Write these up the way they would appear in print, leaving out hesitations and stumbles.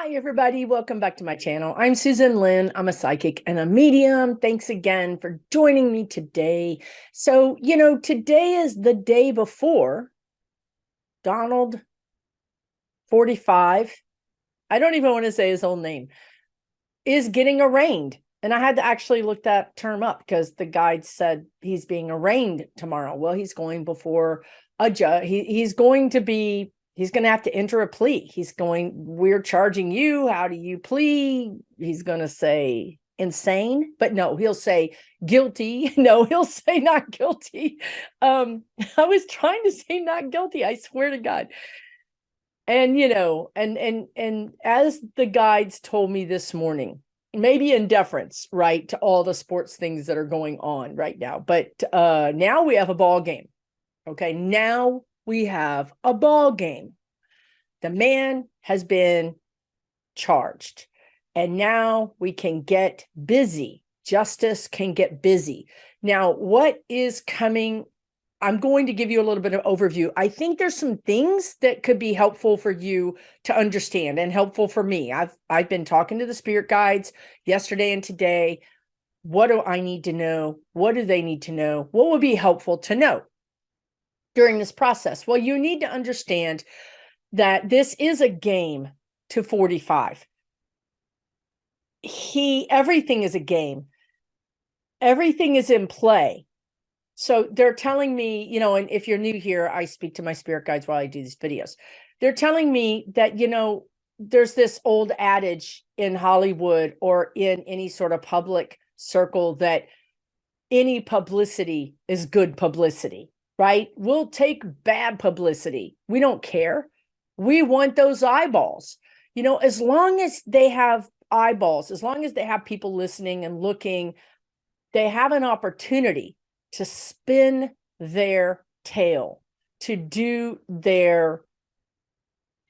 Hi, everybody. Welcome back to my channel. I'm Susan Lynn. I'm a psychic and a medium. Thanks again for joining me today. So, today is the day before Donald 45. I don't even want to say his whole name, is getting arraigned. And I had to actually look that term up because the guide said he's being arraigned tomorrow. Well, he's going before a judge. He's going to have to enter a plea. We're charging you. How do you plea? He's going to say insane, but no, he'll say guilty. No, he'll say not guilty. I was trying to say not guilty. I swear to God. And, and as the guides told me this morning, maybe in deference, right, to all the sports things that are going on right now, but now we have a ball game. Okay, now we have a ball game. The man has been charged, and now we can get busy. Justice can get busy. Now, what is coming? I'm going to give you a little bit of overview. I think there's some things that could be helpful for you to understand and helpful for me. I've been talking to the spirit guides yesterday and today. What do I need to know? What do they need to know? What would be helpful to know during this process? Well, you need to understand that this is a game to 45. Everything is a game. Everything is in play. So they're telling me, and if you're new here, I speak to my spirit guides while I do these videos. They're telling me that, there's this old adage in Hollywood or in any sort of public circle that any publicity is good publicity, right? We'll take bad publicity. We don't care. We want those eyeballs. As long as they have eyeballs, as long as they have people listening and looking, they have an opportunity to spin their tale, to do their,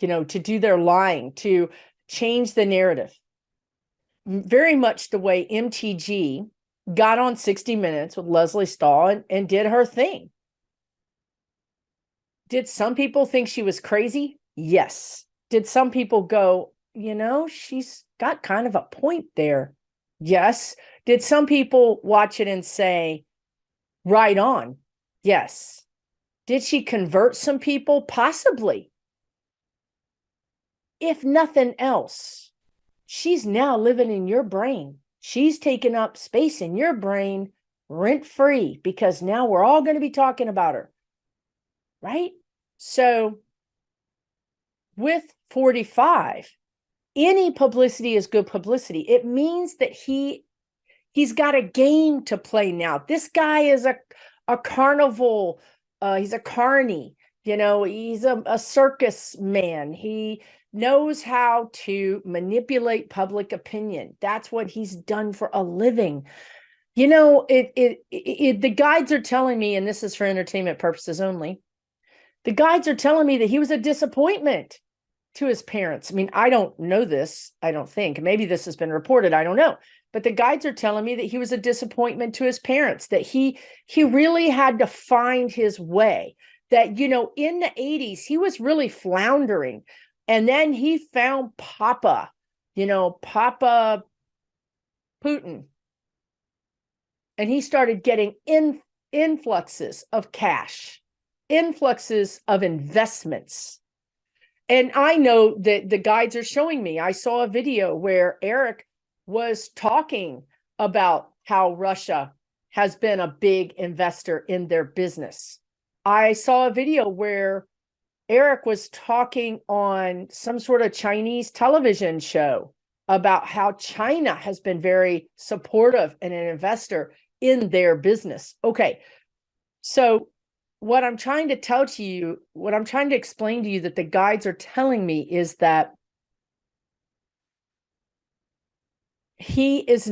lying, to change the narrative. Very much the way MTG got on 60 Minutes with Leslie Stahl and did her thing. Did some people think she was crazy? Yes. Did some people go, she's got kind of a point there? Yes. Did some people watch it and say, right on? Yes. Did she convert some people? Possibly. If nothing else, she's now living in your brain. She's taken up space in your brain rent-free because now we're all going to be talking about her. Right? So with 45, any publicity is good publicity. It means that he's got a game to play now. This guy is a carnival. He's a carny. He's a circus man. He knows how to manipulate public opinion. That's what he's done for a living. The guides are telling me, and this is for entertainment purposes only, the guides are telling me that he was a disappointment to his parents. I mean, I don't know this. I don't think. Maybe this has been reported. I don't know. But the guides are telling me that he was a disappointment to his parents, that he really had to find his way, that, in the 80s, he was really floundering. And then he found Papa Putin. And he started getting influxes of cash, influxes of investments. And I know that the guides are showing me. I saw a video where Eric was talking about how Russia has been a big investor in their business. I saw a video where Eric was talking on some sort of Chinese television show about how China has been very supportive and an investor in their business. Okay, so what I'm trying to tell to you, what I'm trying to explain to you that the guides are telling me is that he is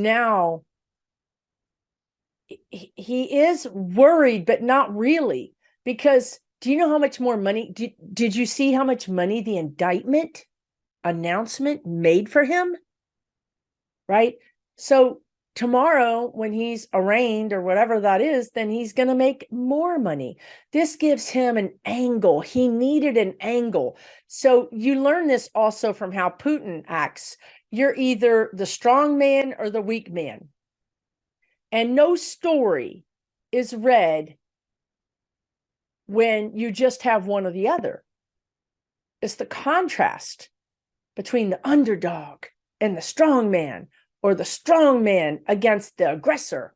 worried, but not really, because do you know how much more money, did you see how much money the indictment announcement made for him? Right? So tomorrow when he's arraigned or whatever that is, then he's going to make more money. This gives him an angle. He needed an angle. So you learn this also from how Putin acts. You're either the strong man or the weak man. And no story is read when you just have one or the other. It's the contrast between the underdog and the strong man, or the strong man against the aggressor.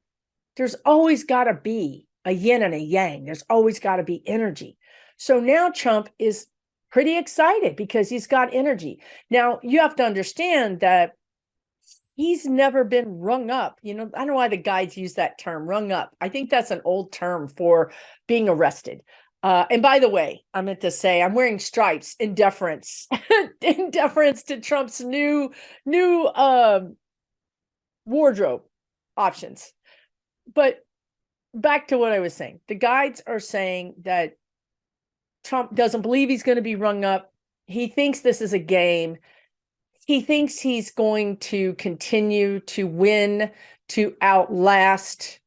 There's always got to be a yin and a yang. There's always got to be energy. So now Trump is pretty excited because he's got energy. Now, you have to understand that he's never been rung up. I don't know why the guides use that term, rung up. I think that's an old term for being arrested. And by the way, I meant to say I'm wearing stripes in deference, in deference to Trump's new wardrobe options. But back to what I was saying, the guides are saying that Trump doesn't believe he's going to be rung up. He thinks this is a game. He thinks he's going to continue to win, to outlast.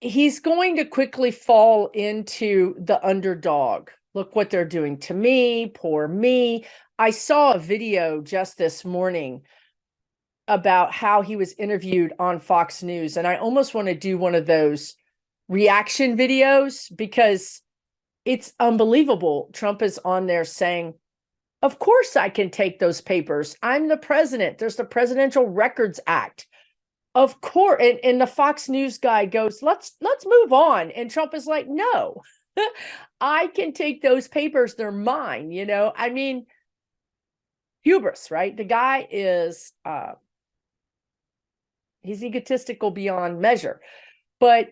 He's going to quickly fall into the underdog. Look what they're doing to me, poor me. I saw a video just this morning about how he was interviewed on Fox News, and I almost want to do one of those reaction videos because it's unbelievable. Trump is on there saying, of course I can take those papers. I'm the president. There's the Presidential Records Act. Of course. And the Fox News guy goes, let's move on. And Trump is like, no, I can take those papers. They're mine. I mean, hubris, right? The guy is, he's egotistical beyond measure. But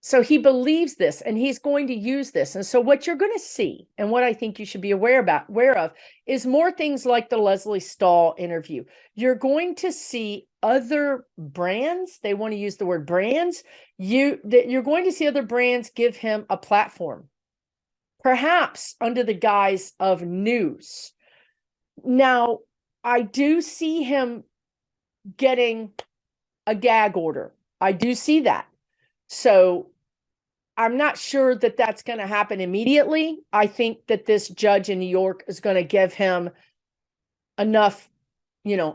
so he believes this and he's going to use this. And so what you're going to see, and what I think you should be aware of, is more things like the Leslie Stahl interview. You're going to see other brands. They want to use the word brands. You're going to see other brands give him a platform, perhaps under the guise of news. Now, I do see him getting a gag order. I do see that. So I'm not sure that that's going to happen immediately. I think that this judge in New York is going to give him enough,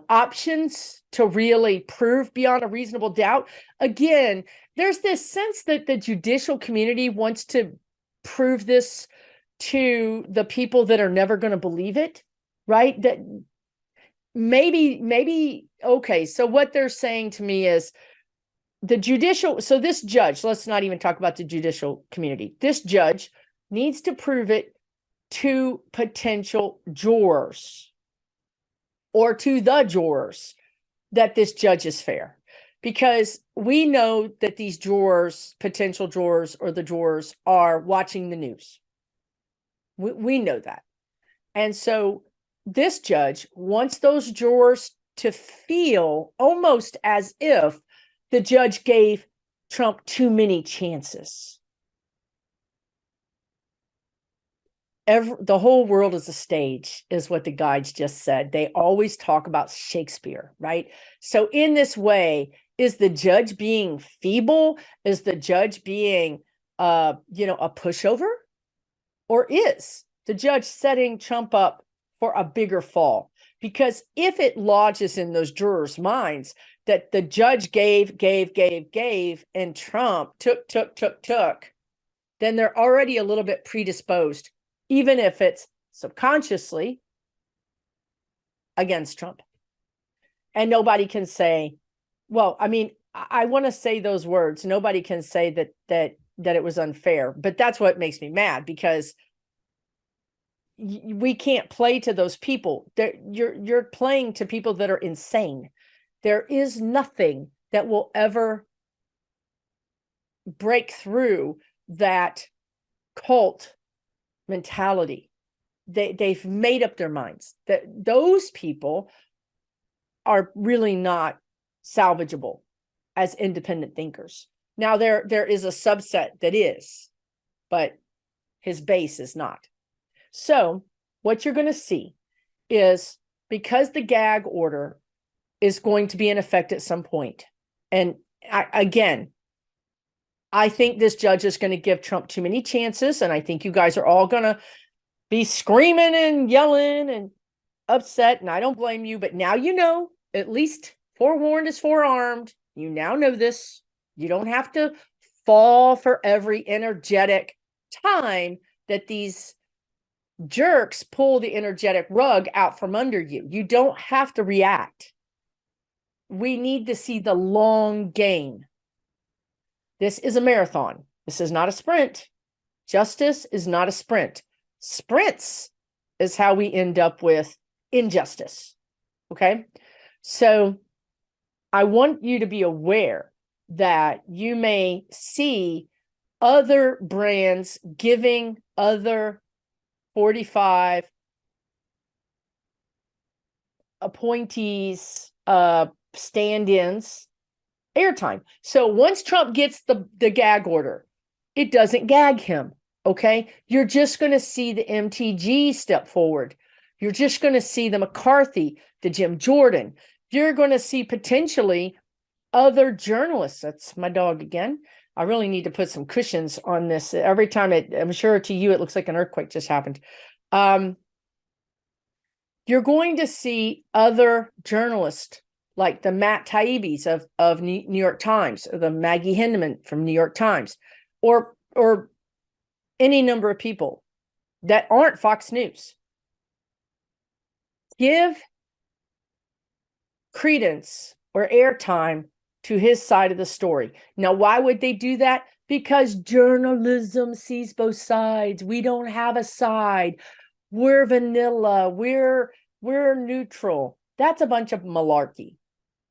options to really prove beyond a reasonable doubt. Again, there's this sense that the judicial community wants to prove this to the people that are never going to believe it, right? That maybe, okay. So what they're saying to me is, so this judge, let's not even talk about the judicial community. This judge needs to prove it to potential jurors or to the jurors that this judge is fair. Because we know that these jurors, potential jurors, or the jurors are watching the news. We know that. And so this judge wants those jurors to feel almost as if the judge gave Trump too many chances. The whole world is a stage, is what the guides just said. They always talk about Shakespeare, right? So in this way, is the judge being feeble? Is the judge being, a pushover? Or is the judge setting Trump up for a bigger fall? Because if it lodges in those jurors' minds that the judge gave, and Trump took, then they're already a little bit predisposed, even if it's subconsciously against Trump. And nobody can say, well, I mean, I want to say those words. Nobody can say that it was unfair, but that's what makes me mad, because we can't play to those people. You're playing to people that are insane. There is nothing that will ever break through that cult mentality. They've made up their minds that those people are really not salvageable as independent thinkers. Now there is a subset that is, but his base is not. So what you're going to see is because the gag order is going to be in effect at some point. And again, I think this judge is going to give Trump too many chances. And I think you guys are all going to be screaming and yelling and upset. And I don't blame you. But now you know, at least forewarned is forearmed. You now know this. You don't have to fall for every energetic time that these jerks pull the energetic rug out from under you. You don't have to react. We need to see the long game. This is a marathon. This is not a sprint. Justice is not a sprint. Sprints is how we end up with injustice. Okay? So I want you to be aware that you may see other brands giving other 45 appointees, stand-ins airtime. So once Trump gets the gag order, it doesn't gag him. Okay. You're just going to see the MTG step forward. You're just going to see the McCarthy, the Jim Jordan. You're going to see potentially other journalists. That's my dog again. I really need to put some cushions on this. Every time I'm sure to you, it looks like an earthquake just happened. You're going to see other journalists like the Matt Taibbi's of New York Times, or the Maggie Hindeman from New York Times, or any number of people that aren't Fox News. Give credence or airtime to his side of the story. Now, why would they do that? Because journalism sees both sides. We don't have a side. We're vanilla. We're neutral. That's a bunch of malarkey.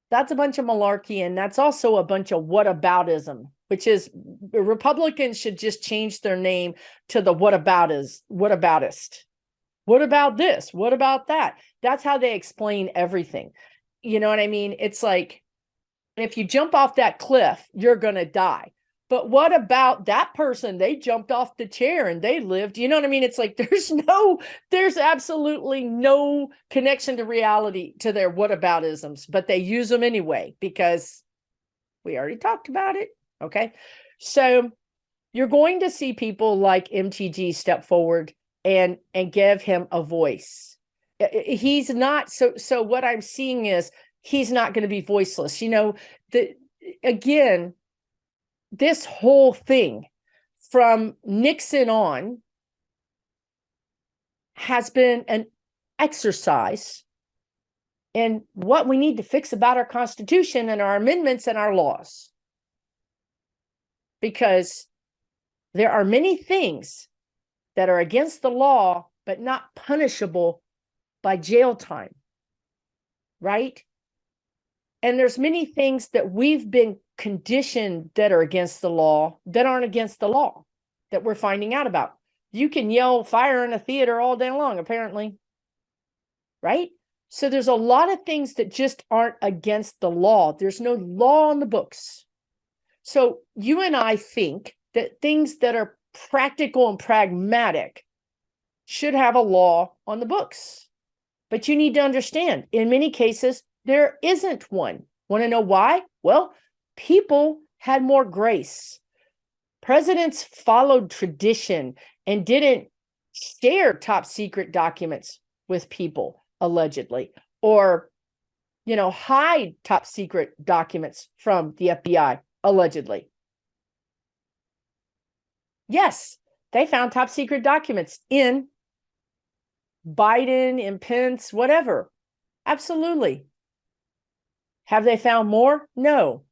That's a bunch of malarkey, and that's also a bunch of whataboutism, which is Republicans should just change their name to the whataboutist. What about this? What about that? That's how they explain everything. You know what I mean? It's like, if you jump off that cliff, you're going to die. But what about that person? They jumped off the chair and they lived. You know what I mean? It's like there's absolutely no connection to reality to their whataboutisms, but they use them anyway because we already talked about it. Okay. So you're going to see people like MTG step forward and give him a voice. He's not so what I'm seeing is he's not going to be voiceless. You know, again, this whole thing from Nixon on has been an exercise in what we need to fix about our Constitution and our amendments and our laws. Because there are many things that are against the law, but not punishable by jail time, right? And there's many things that we've been conditioned that are against the law that aren't against the law that we're finding out about. You can yell fire in a theater all day long, apparently, right? So there's a lot of things that just aren't against the law. There's no law on the books. So you and I think that things that are practical and pragmatic should have a law on the books. But you need to understand, in many cases, there isn't one. Want to know why? Well, people had more grace. Presidents followed tradition and didn't share top secret documents with people, allegedly, or, hide top secret documents from the FBI, allegedly. Yes, they found top secret documents in Biden, in Pence, whatever. Absolutely. Have they found more? No.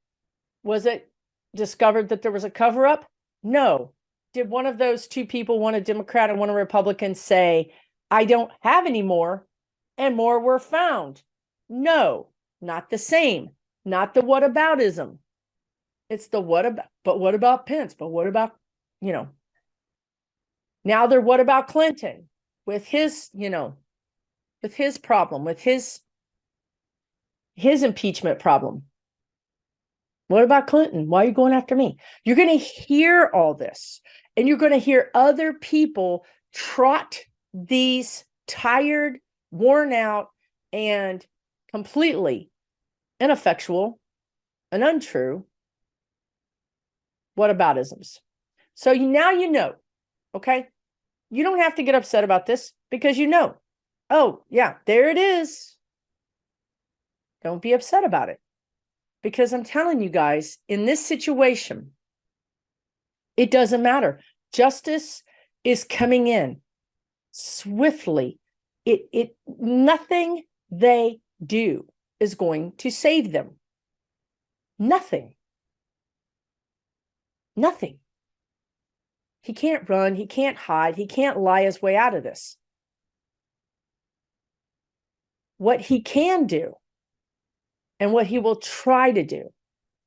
Was it discovered that there was a cover-up? No. Did one of those two people, one a Democrat and one a Republican, say, I don't have any more, and more were found? No, not the same. Not the whataboutism. It's the but what about Pence? But what about, now they're what about Clinton with his, with his problem, with his impeachment problem. What about Clinton? Why are you going after me? You're going to hear all this, and you're going to hear other people trot these tired, worn out, and completely ineffectual and untrue whataboutisms. So now you know, okay? You don't have to get upset about this because you know, oh, yeah, there it is. Don't be upset about it. Because I'm telling you guys, in this situation, it doesn't matter. Justice is coming in swiftly. Nothing they do is going to save them. Nothing. Nothing. He can't run. He can't hide. He can't lie his way out of this. What he can do and what he will try to do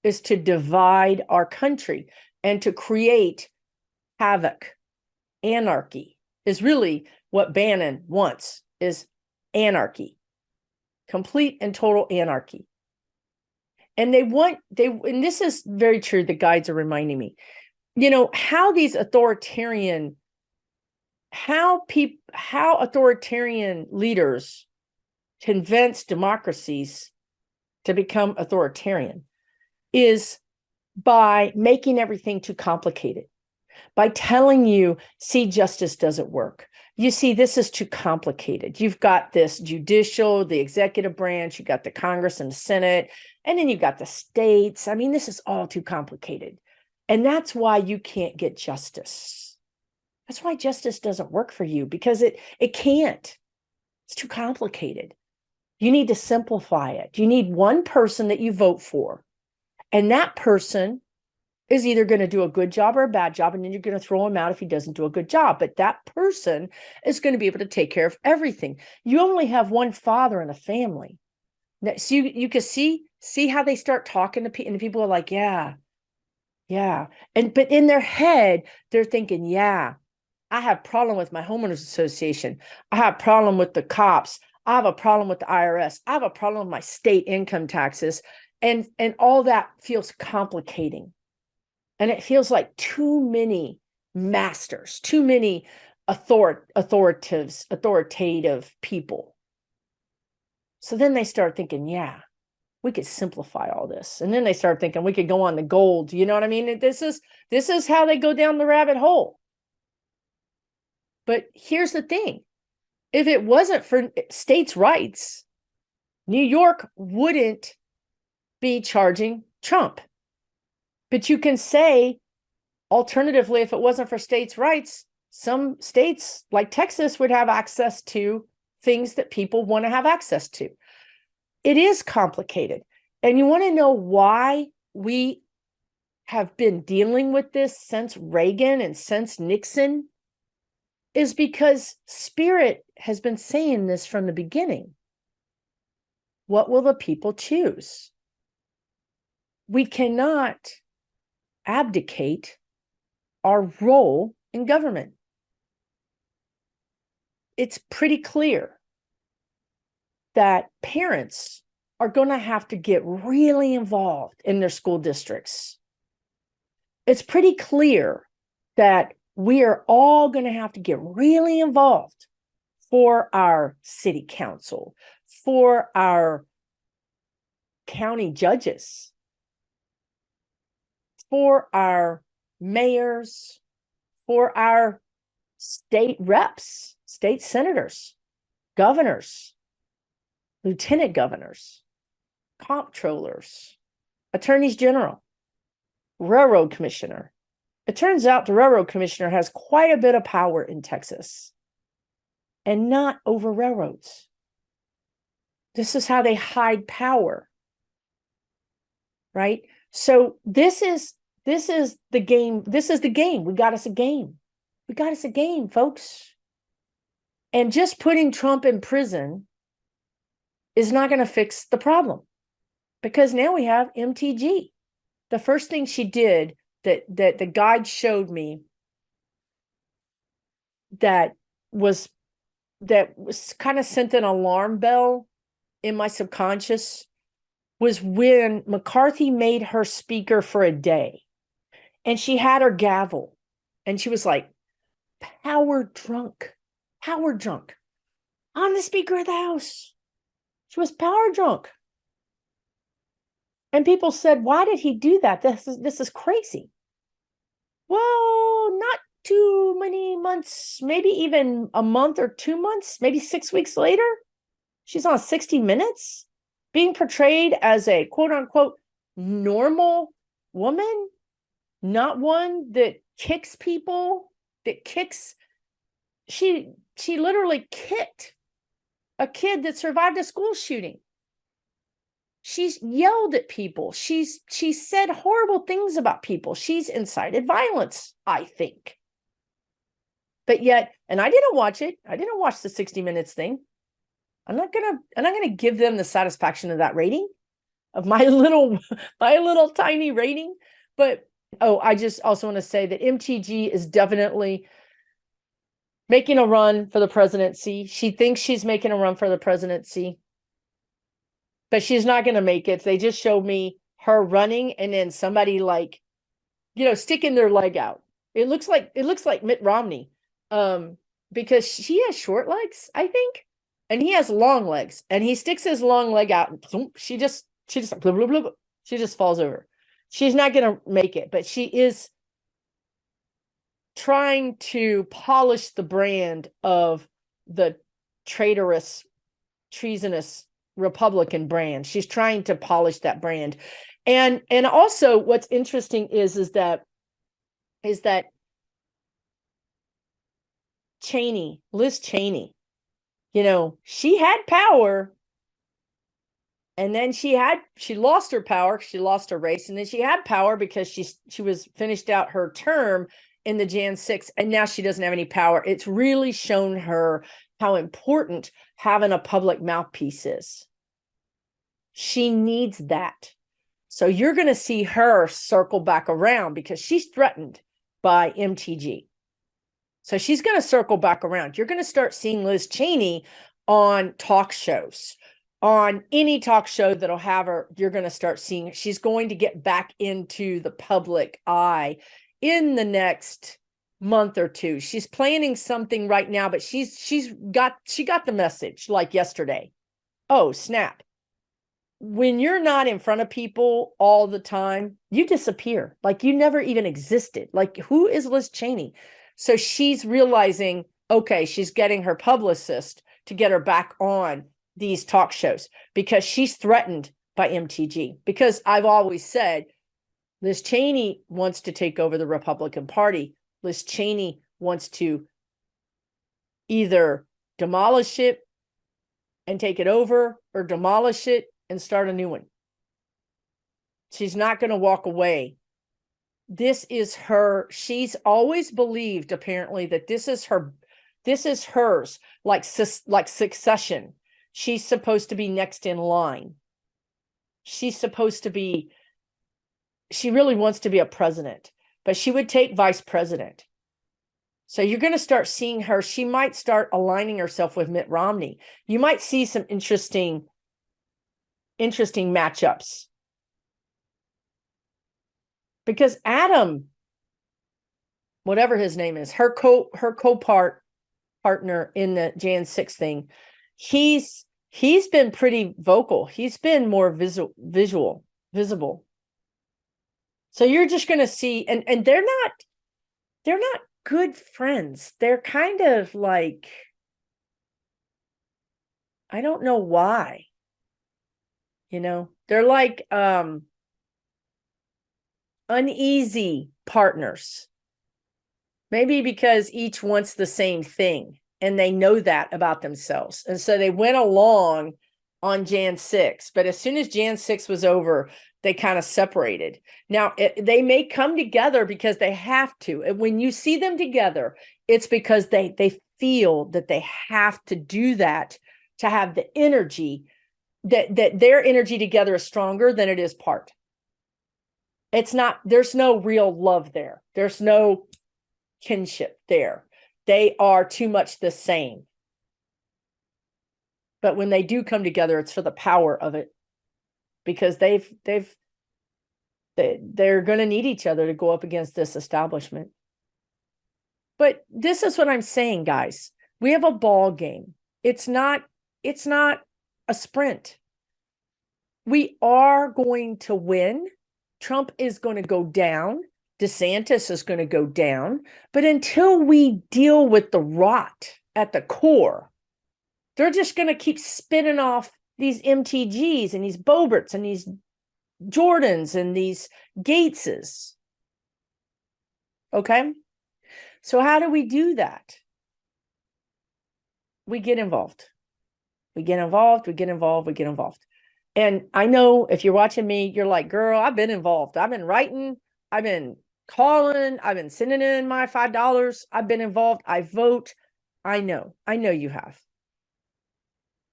is to divide our country and to create havoc. Anarchy is really what Bannon wants, is anarchy, complete and total anarchy. And and this is very true, the guides are reminding me, you know, how these authoritarian leaders convince democracies to become authoritarian is by making everything too complicated, by telling you, see, justice doesn't work. You see, this is too complicated. You've got this judicial, the executive branch, you've got the Congress and the Senate, and then you've got the states. I mean, this is all too complicated. And that's why you can't get justice. That's why justice doesn't work for you, because it can't. It's too complicated. You need to simplify it. You need one person that you vote for, and that person is either going to do a good job or a bad job, and then you're going to throw him out if he doesn't do a good job. But that person is going to be able to take care of everything. You only have one father in a family. So you can see how they start talking to people, and people are like, yeah. But in their head, they're thinking, yeah, I have a problem with my homeowners association. I have a problem with the cops. I have a problem with the IRS. I have a problem with my state income taxes. And all that feels complicating. And it feels like too many masters, too many authoritative people. So then they start thinking, yeah, we could simplify all this. And then they start thinking we could go on the gold. You know what I mean? This is how they go down the rabbit hole. But here's the thing. If it wasn't for states' rights, New York wouldn't be charging Trump. But you can say, alternatively, if it wasn't for states' rights, some states like Texas would have access to things that people want to have access to. It is complicated. And you want to know why we have been dealing with this since Reagan and since Nixon? Is because Spirit has been saying this from the beginning. What will the people choose? We cannot abdicate our role in government. It's pretty clear that parents are going to have to get really involved in their school districts. It's pretty clear that we are all going to have to get really involved for our city council, for our county judges, for our mayors, for our state reps, state senators, governors, lieutenant governors, comptrollers, attorneys general, railroad commissioner. It turns out the railroad commissioner has quite a bit of power in Texas, and not over railroads. This is how they hide power, right? So this is the game. This is the game. We got us a game. We got us a game, folks. And just putting Trump in prison is not going to fix the problem, because now we have MTG. The first thing she did that the guide showed me that was kind of sent an alarm bell in my subconscious was when McCarthy made her speaker for a day, and she had her gavel, and she was like, power drunk, I'm the Speaker of the House. She was power drunk. And people said, why did he do that? This is crazy. Well, not too many months, maybe even a month or 2 months, maybe 6 weeks later, she's on 60 Minutes being portrayed as a quote unquote normal woman, not one that kicks people, that kicks. She literally kicked a kid that survived a school shooting. She's yelled at people. She said horrible things about people. She's incited violence, I think. But yet, and I didn't watch it. I didn't watch the 60 Minutes thing. I'm not gonna give them the satisfaction of that rating, of my little tiny rating. But I just also want to say that MTG is definitely making a run for the presidency. She thinks she's making a run for the presidency, but she's not going to make it. They just showed me her running and then somebody like, sticking their leg out. It looks like Mitt Romney, because she has short legs, I think, and he has long legs, and he sticks his long leg out, and she just blah, blah, blah, blah. She just falls over. She's not going to make it, but she is trying to polish the brand of the traitorous, treasonous Republican brand. She's trying to polish that brand. And also what's interesting is that Liz Cheney, she had power, and then she lost her power. She lost her race, and then she had power because she was finished out her term in the Jan 6, and now she doesn't have any power. It's really shown her how important having a public mouthpiece is. She needs that. So you're going to see her circle back around because she's threatened by MTG. So she's going to circle back around. You're going to start seeing Liz Cheney on talk shows, on any talk show that'll have her. You're going to start seeing she's going to get back into the public eye in the next month or two. She's planning something right now, but she got the message like yesterday. Oh, snap. When you're not in front of people all the time, you disappear. Like you never even existed. Like, who is Liz Cheney? So she's realizing, okay, she's getting her publicist to get her back on these talk shows because she's threatened by MTG. Because I've always said, Liz Cheney wants to take over the Republican Party. Liz Cheney wants to either demolish it and take it over, or demolish it and start a new one. She's not going to walk away. This is her. She's always believed, apparently, that this is hers, like Succession. She's supposed to be next in line. She really wants to be a president, but she would take vice president. So you're going to start seeing her. She might start aligning herself with Mitt Romney. You might see some interesting matchups. Because Adam, whatever his name is, her partner in the Jan 6 thing, he's been pretty vocal. He's been more visible. So you're just going to see, and they're not good friends. They're kind of like, I don't know why. They're like uneasy partners. Maybe because each wants the same thing and they know that about themselves. And so they went along on Jan 6, but as soon as Jan 6 was over, they kind of separated. Now, they may come together because they have to. And when you see them together, it's because they feel that they have to do that to have the energy, that their energy together is stronger than it is part. There's no real love there. There's no kinship there. They are too much the same. But when they do come together, it's for the power of it, because they're going to need each other to go up against this establishment. But this is what I'm saying, guys. We have a ball game. It's not a sprint. We are going to win. Trump is going to go down. DeSantis is going to go down. But until we deal with the rot at the core, they're just going to keep spinning off these MTGs and these Boberts and these Jordans and these Gateses. Okay? So how do we do that? We get involved. We get involved, we get involved, we get involved. And I know if you're watching me, you're like, girl, I've been involved. I've been writing, I've been calling, I've been sending in my $5. I've been involved. I vote. I know you have.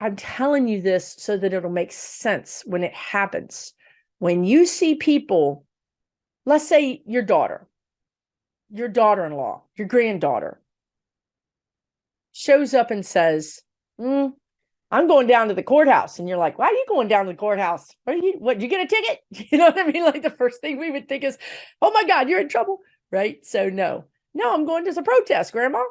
I'm telling you this so that it'll make sense when it happens. When you see people, let's say your daughter, your daughter-in-law, your granddaughter shows up and says, I'm going down to the courthouse. And you're like, why are you going down to the courthouse? What, you get a ticket? You know what I mean? Like the first thing we would think is, oh my God, you're in trouble, right? So no, I'm going to a protest, Grandma.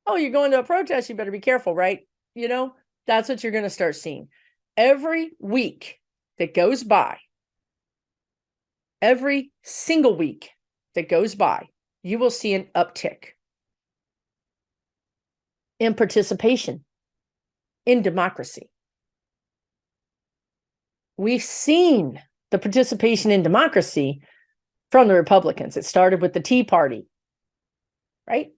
Oh, you're going to a protest. You better be careful, right? You know, that's what you're going to start seeing. Every week that goes by, every single week that goes by, you will see an uptick in participation in democracy. We've seen the participation in democracy from the Republicans. It started with the Tea Party, right?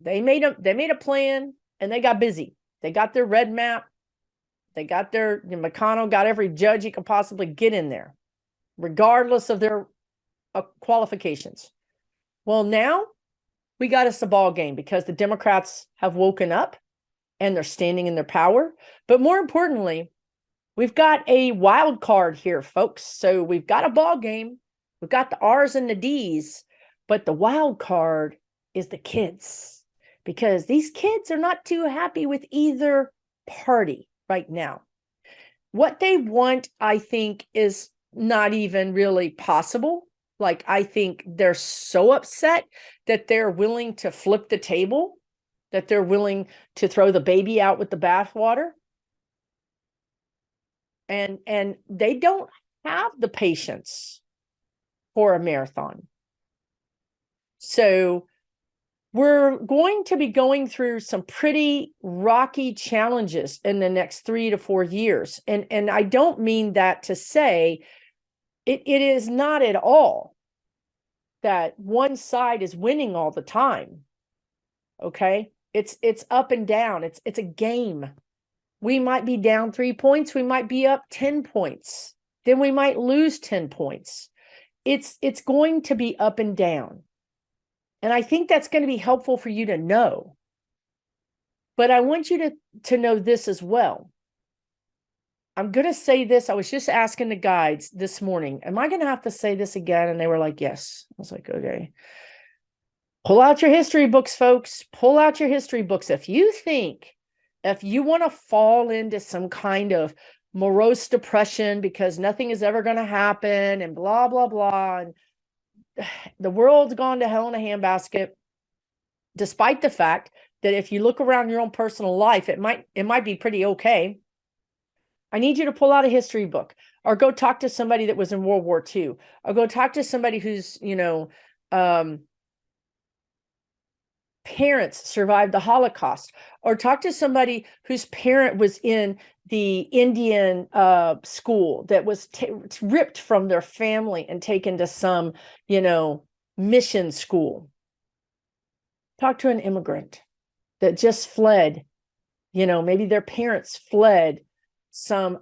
They made a plan and they got busy. They got their red map. They got McConnell got every judge he could possibly get in there, regardless of their qualifications. Well, now we got us a ball game because the Democrats have woken up and they're standing in their power. But more importantly, we've got a wild card here, folks. So we've got a ball game. We've got the R's and the D's, but the wild card is the kids, because these kids are not too happy with either party right now. What they want, I think, is not even really possible. Like, I think they're so upset that they're willing to flip the table, that they're willing to throw the baby out with the bathwater. And they don't have the patience for a marathon. So we're going to be going through some pretty rocky challenges in the next 3 to 4 years. And I don't mean that to say it is not at all that one side is winning all the time. Okay? It's up and down. It's a game. We might be down 3 points. We might be up 10 points. Then we might lose 10 points. It's going to be up and down. And I think that's going to be helpful for you to know. But I want you to know this as well. I'm going to say this. I was just asking the guides this morning, am I going to have to say this again? And they were like, yes. I was like, okay. Pull out your history books, folks. Pull out your history books. If you want to fall into some kind of morose depression because nothing is ever going to happen and blah, blah, blah, and the world's gone to hell in a handbasket, despite the fact that if you look around your own personal life, it might be pretty okay. I need you to pull out a history book, or go talk to somebody that was in World War II, or go talk to somebody who's, parents survived the Holocaust, or talk to somebody whose parent was in the Indian school that was ripped from their family and taken to some, mission school. Talk to an immigrant that just fled, maybe their parents fled some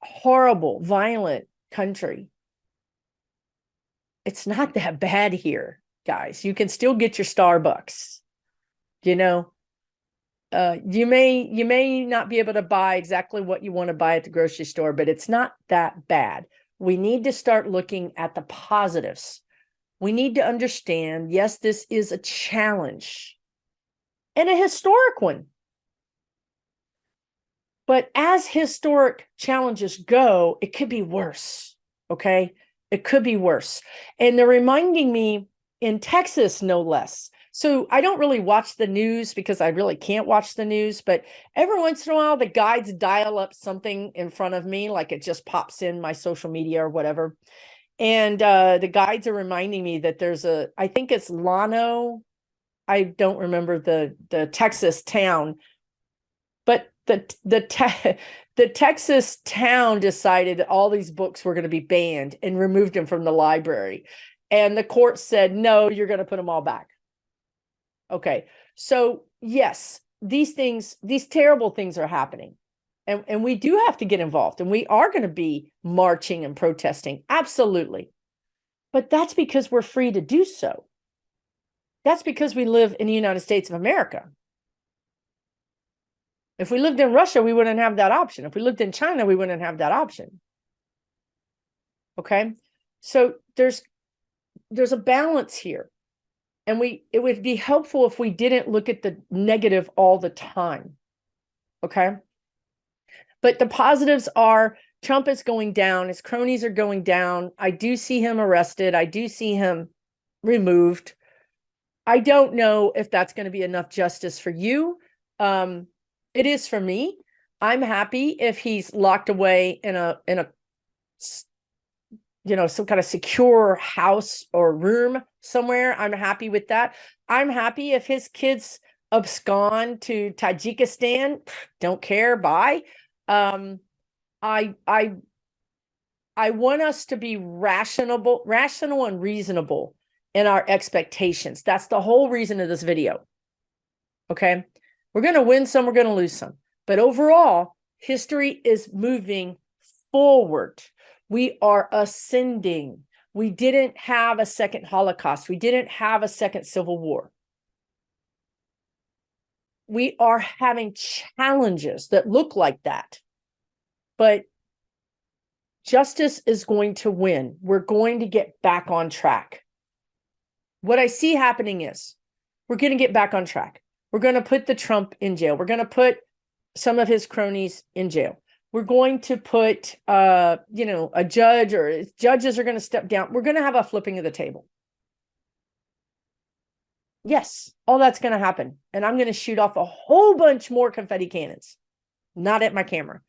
horrible, violent country. It's not that bad here, guys. You can still get your Starbucks. You may not be able to buy exactly what you want to buy at the grocery store, but it's not that bad. We need to start looking at the positives. We need to understand, yes, this is a challenge and a historic one. But as historic challenges go, it could be worse. Okay? It could be worse. And they're reminding me in Texas, no less, So I don't really watch the news because I really can't watch the news, but every once in a while the guides dial up something in front of me, like it just pops in my social media or whatever. And the guides are reminding me that there's I think it's Lano, I don't remember the Texas town, but the Texas town decided that all these books were going to be banned and removed them from the library. And the court said, no, you're going to put them all back. Okay. So yes, these terrible things are happening. And we do have to get involved, and we are going to be marching and protesting. Absolutely. But that's because we're free to do so. That's because we live in the United States of America. If we lived in Russia, we wouldn't have that option. If we lived in China, we wouldn't have that option. Okay. So there's a balance here. And it would be helpful if we didn't look at the negative all the time. Okay. But the positives are Trump is going down. His cronies are going down. I do see him arrested. I do see him removed. I don't know if that's going to be enough justice for you. It is for me. I'm happy if he's locked away in a some kind of secure house or room somewhere. I'm happy with that. I'm happy if his kids abscond to Tajikistan. Don't care. Bye. I want us to be rational and reasonable in our expectations. That's the whole reason of this video. Okay. We're going to win some, we're going to lose some. But overall, history is moving forward. We are ascending. We didn't have a second Holocaust. We didn't have a second Civil War. We are having challenges that look like that. But justice is going to win. We're going to get back on track. What I see happening is we're going to get back on track. We're going to put the Trump in jail. We're going to put some of his cronies in jail. We're going to put, a judge, or judges are going to step down. We're going to have a flipping of the table. Yes, all that's going to happen. And I'm going to shoot off a whole bunch more confetti cannons, not at my camera.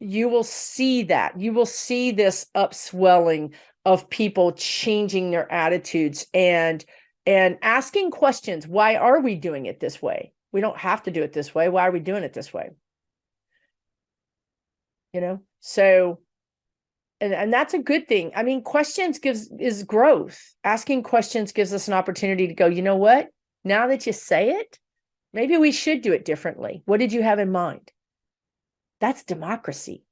You will see that. You will see this upswelling of people changing their attitudes and asking questions. Why are we doing it this way? We don't have to do it this way. Why are we doing it this way? So, and that's a good thing. I mean, questions is growth. Asking questions gives us an opportunity to go, you know what? Now that you say it, maybe we should do it differently. What did you have in mind? That's democracy.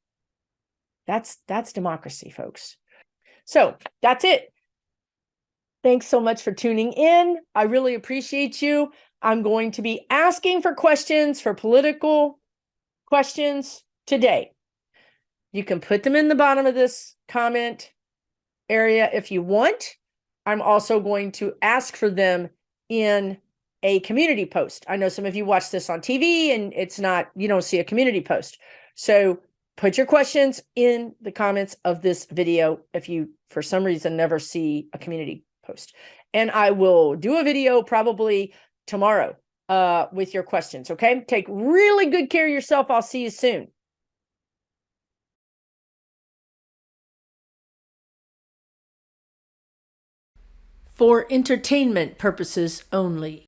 That's democracy, folks. So that's it. Thanks so much for tuning in. I really appreciate you. I'm going to be asking for questions, for political questions today. You can put them in the bottom of this comment area if you want. I'm also going to ask for them in a community post. I know some of you watch this on TV and you don't see a community post. So put your questions in the comments of this video if you, for some reason, never see a community post. And I will do a video probably tomorrow with your questions, okay? Take really good care of yourself. I'll see you soon. For entertainment purposes only.